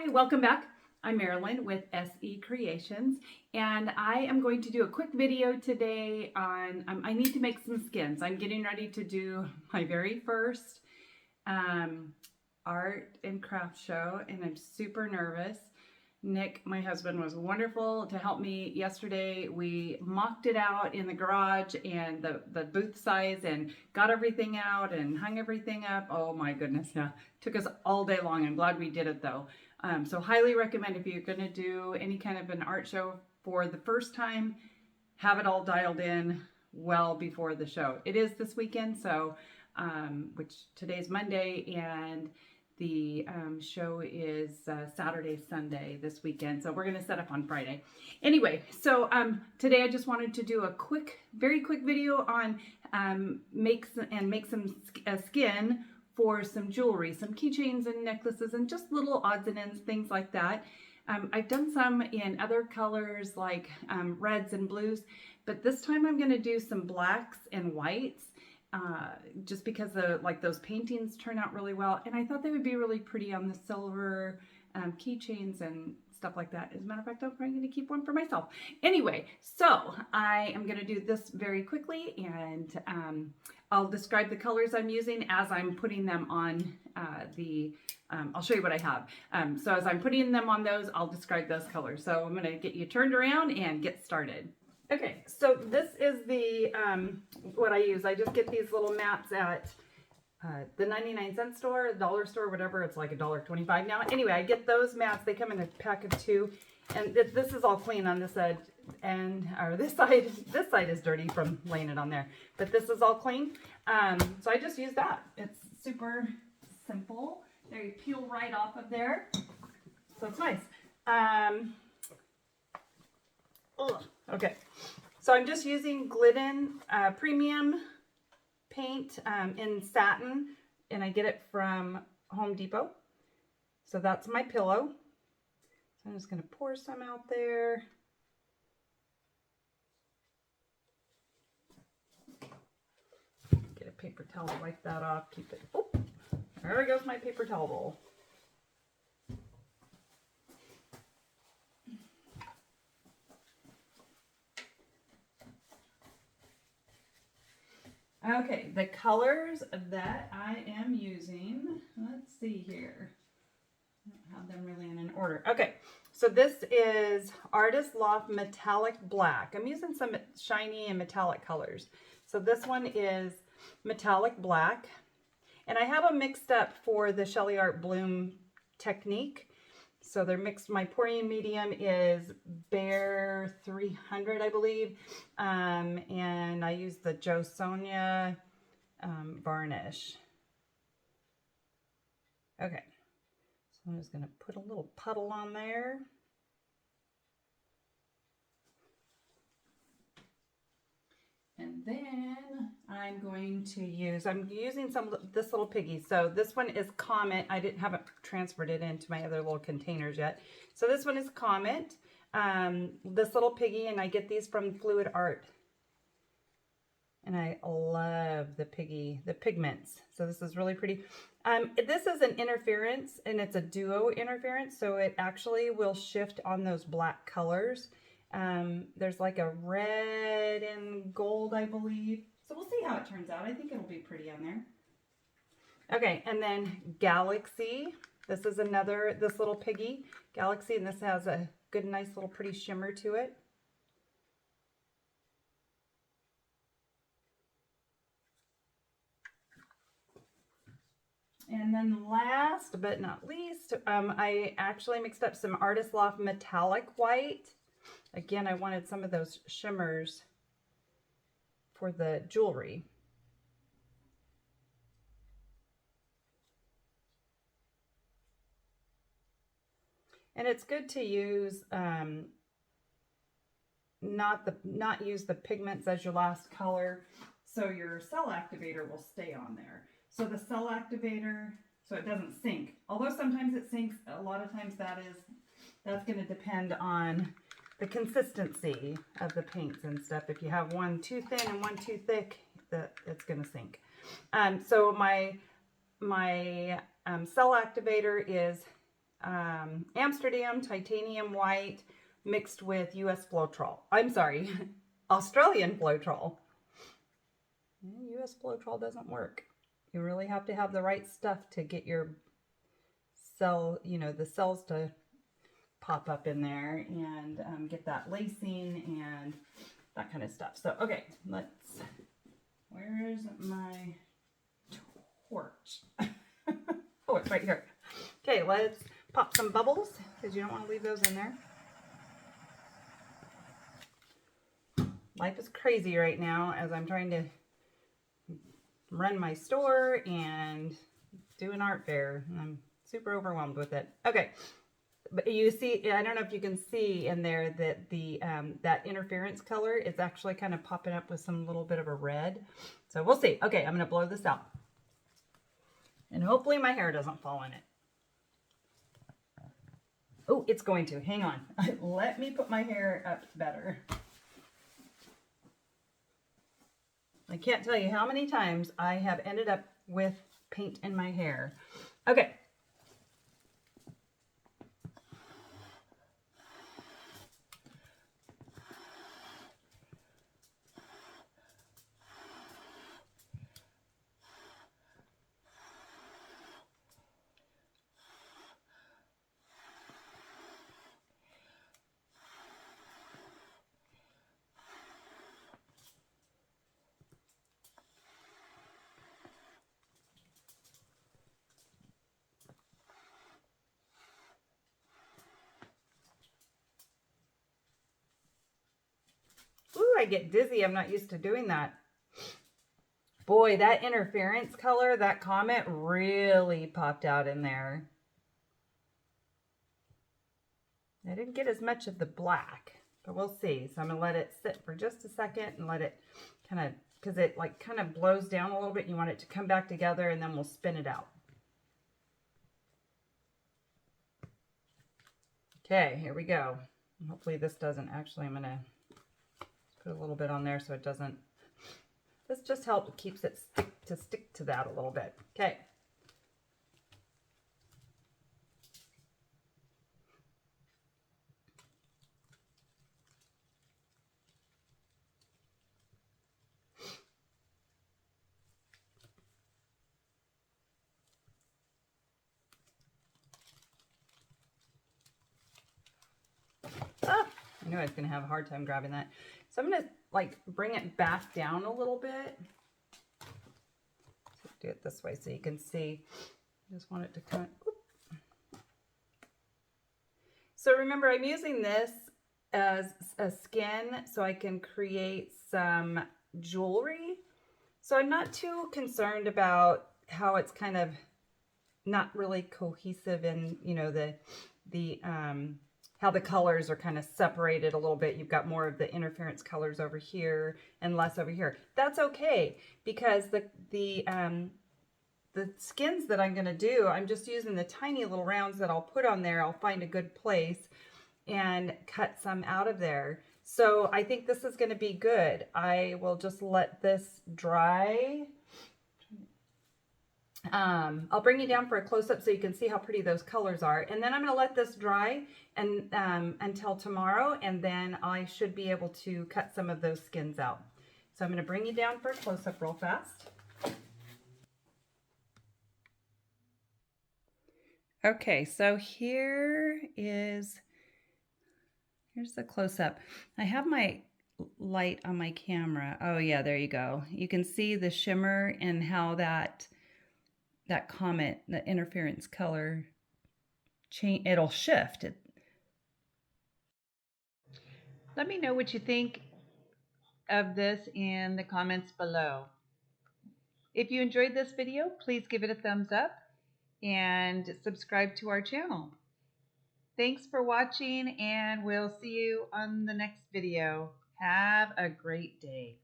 Hi, welcome back. I'm Marilyn with SE Creations, and I am going to do a quick video today on, I need to make some skins. I'm getting ready to do my very first art and craft show, and I'm super nervous. Nick, my husband, was wonderful to help me yesterday. We mocked it out in the garage and the booth size and got everything out and hung everything up. Oh my goodness, yeah. Took us all day long. I'm glad we did it though. So highly recommend if you're gonna do any kind of an art show for the first time, have it all dialed in well before the show. It is this weekend, so which today's Monday, and the show is Saturday, Sunday this weekend. So we're going to set up on Friday. Anyway, so today I just wanted to do a very quick video on make some skin for some jewelry, some keychains and necklaces and just little odds and ends, things like that. I've done some in other colors like reds and blues, but this time I'm going to do some blacks and whites. Just because like those paintings turn out really well, and I thought they would be really pretty on the silver keychains and stuff like that. As a matter of fact, I'm probably going to keep one for myself. Anyway, so I am going to do this very quickly, and I'll describe the colors I'm using as I'm putting them on I'll show you what I have. So as I'm putting them on those, I'll describe those colors. So I'm going to get you turned around and get started. Okay, so this is the what I use. I just get these little mats at the 99-cent store, dollar store, whatever. It's like $1.25 now. Anyway, I get those mats. They come in a pack of 2, and this is all clean on this side, and or this side. This side is dirty from laying it on there, but this is all clean. So I just use that. It's super simple. They peel right off of there, so it's nice. Okay, so I'm just using Glidden premium paint in satin, and I get it from Home Depot. So that's my pillow. So I'm just going to pour some out there. Get a paper towel to wipe that off. Keep it. Oh, there goes my paper towel roll. Okay, the colors that I am using, let's see here. I don't have them really in an order. Okay, so this is Artist Loft Metallic Black. I'm using some shiny and metallic colors. So this one is Metallic Black. And I have them mixed up for the Shelly Art Bloom technique. So they're mixed. My pouring medium is Bear 300, I believe. And I use the Jo Sonia varnish. Okay. So I'm just going to put a little puddle on there. And then I'm using this little piggy. So this one is Comet. I haven't transferred it into my other little containers yet. So this one is Comet, this little piggy, and I get these from Fluid Art. And I love the pigments. So this is really pretty. This is an interference, and it's a duo interference. So it actually will shift on those black colors. There's like a red and gold, I believe. So we'll see how it turns out. I think it'll be pretty on there. Okay, and then Galaxy. This is this little piggy, Galaxy, and this has a good, nice little pretty shimmer to it. And then last but not least, I actually mixed up some Artist Loft Metallic White. Again, I wanted some of those shimmers for the jewelry. And it's good to use not use the pigments as your last color, so your cell activator will stay on there. So the cell activator, so it doesn't sink. Although sometimes it sinks, a lot of times that's going to depend on the consistency of the paints and stuff. If you have one too thin and one too thick, it's going to sink. So my cell activator is Amsterdam titanium white mixed with US Floetrol. I'm sorry, Australian Floetrol. US Floetrol doesn't work. You really have to have the right stuff to get your cell, you know, the cells to pop up in there and get that lacing and that kind of stuff. So, okay, where's my torch? Oh, it's right here. Okay, let's pop some bubbles because you don't want to leave those in there. Life is crazy right now as I'm trying to run my store and do an art fair. I'm super overwhelmed with it. Okay, but you see, I don't know if you can see in there that that interference color is actually kind of popping up with some little bit of a red. So we'll see. Okay, I'm going to blow this out. And hopefully my hair doesn't fall in it. Oh, it's going to. Hang on. Let me put my hair up better. I can't tell you how many times I have ended up with paint in my hair. Okay. Ooh, I get dizzy. I'm not used to doing that. Boy, that interference color, that Comet really popped out in there. I didn't get as much of the black, but we'll see. So I'm going to let it sit for just a second and let it kind of, because it like kind of blows down a little bit. You want it to come back together and then we'll spin it out. Okay, here we go. Hopefully this doesn't actually, I'm going to put a little bit on there so it doesn't, this just helps, keeps it stick to that a little bit. Okay. Ah, I knew I was going to have a hard time grabbing that. So I'm going to like bring it back down a little bit. Do it this way so you can see. I just want it to kind of, so remember I'm using this as a skin so I can create some jewelry. So I'm not too concerned about how it's kind of not really cohesive in, you know, how the colors are kind of separated a little bit. You've got more of the interference colors over here and less over here. That's okay because the skins that I'm going to do, I'm just using the tiny little rounds that I'll put on there. I'll find a good place and cut some out of there. So I think this is going to be good. I will just let this dry. I'll bring you down for a close-up so you can see how pretty those colors are. And then I'm going to let this dry and until tomorrow, and then I should be able to cut some of those skins out. So I'm going to bring you down for a close-up real fast. Okay, so here's the close-up. I have my light on my camera. Oh yeah, there you go. You can see the shimmer and how that Comet, the interference color change, it'll shift. Let me know what you think of this in the comments below. If you enjoyed this video, please give it a thumbs up and subscribe to our channel. Thanks for watching, and we'll see you on the next video. Have a great day.